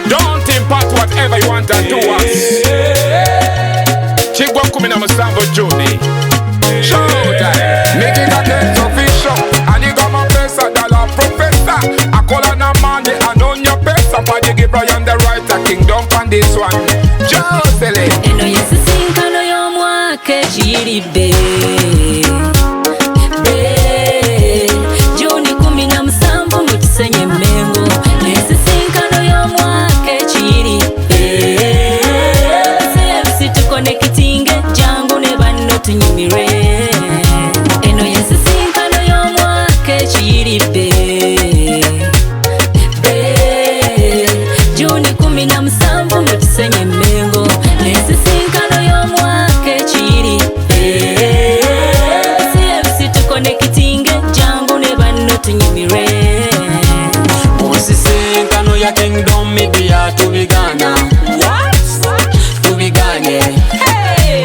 Don't impart whatever you want to do us. Chigwa kumi na musambo Juni. Showtime. Make it a dance official. And you got my pesa dollar professor. I call on a money and on your pesa. But you give Brian the right to kingdom on this one. Jocelyn. Eno Ensisinkano y'omwaka Ekiyiri be. Juni 17 mu Kisenyi Mengo. Ensisinkano y'omwaka Ekiyiri be. CFC tukonekitinge jangu ne banno tunyumire. Eno Ensisinkano y'omwaka Ekiyiri be. Juni 17 mu Kisenyi Mengo. Ensisinkano y'omwaka Ekiyiri be. CFC tukonekitinge jangu ne banno tunyumire. Ensisinkano ya Kingdom Media tubigana. Tubiganye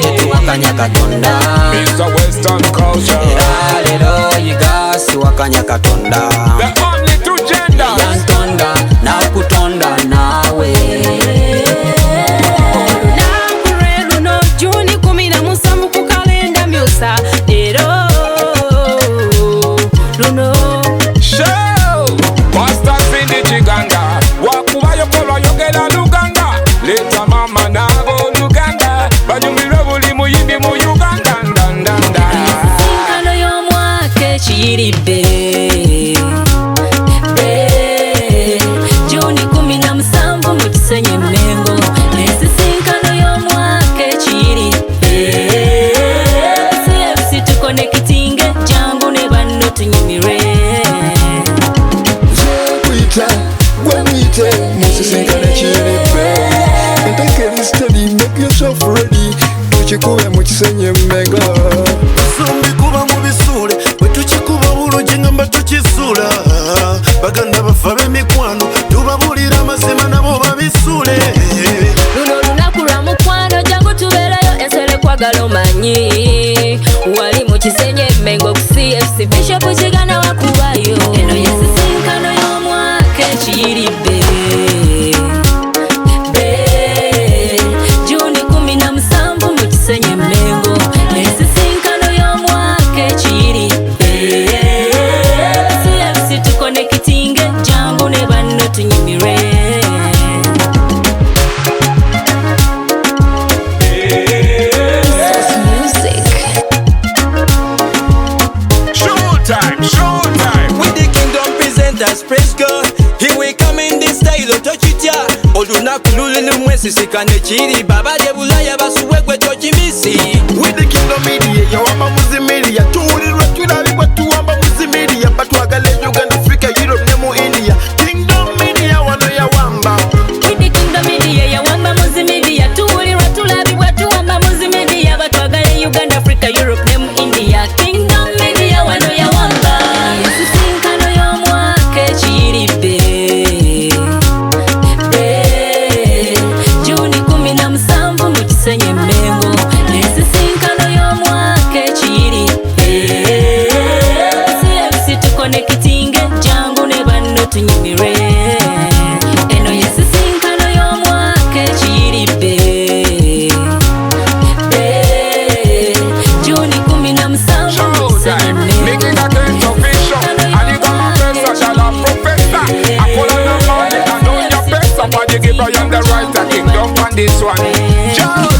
tetuwakanya Katonda. It's a Western culture. Era lero yiga siwakanya Katonda. The only two genders. Yantonda na kutonda nawe. Olunaku luno Juni 17 ku kalenda myusa leero luno. Show! Pastors in the Chiganda. Wakuba yokolo yogera Luganda. Leta mama nabo Luganda. Banyumira buli muyimbi mu Uganda. Ensisinkano y'omwaka Ekiyiri be. Juni 17 mu Kisenyi Mengo. Ensisinkano y'omwaka Ekiyiri be. CFC tukonekitinge jangu ne banno tunyumire. Kwita, gwamite, Ensisinkano Ekiyiri be. Take it steady, make yourself ready. Tukikuwe mu Kisenyi Mengo. Sumbi kuba mu bisule bwe tukikuba bulungi ngamba tukisula. Baganda bafa b'emikwano tubabulira amazima nabo babisule. Luno lunaku lwa mukwano jangu tubeerayo ensele kwagala omanyi. Wali mu Kisenyi Mengo ku CFC Bishop Kigana wakubayo. Eno Ensisinkano y'omwaka Ekiyiri be. Juni 17 mu Kisenyi Mengo. Ensisinkano y'omwaka Ekiyiri be. CFC tukonekitinge jangu ne banno tunyumire. Showtime, showtime. With the Kingdom presenters, praise God. Here we come in this style, touch it ya. Olunaku lulinu Ensisinkano Ekiyiri baba de bulaya basuwe gwe tokimisi. With the Kingdom Media yawamba muzimedia tuwulirwa tulabibwa tuwamba muzimedia batwagala Uganda, Africa, Europe ne mu India. Kingdom Media wano yawamba. With the Kingdom Media yawamba muzimedia tuwulirwa tulabibwa tuwamba muzimedia batwagala Uganda, Africa, Europe ne mu India. Kingdom Media wano yawamba. Ensisinkano y'omwaka Ekiyiri be. Juni 17 mu Kisenyi Mengo. Ensisinkano y'omwaka Ekiyiri be. CFC tukonekitinge jangu ne banno tunyumire. Eno Ensisinkano y'omwaka Ekiyiri be. Juni 17 mu Kisenyi Showtime. Make it a dance official. And you got my pesa dollar professor. I call on a money and on your pesa. But you give Brian the right to kingdom on this one. Jocelyn.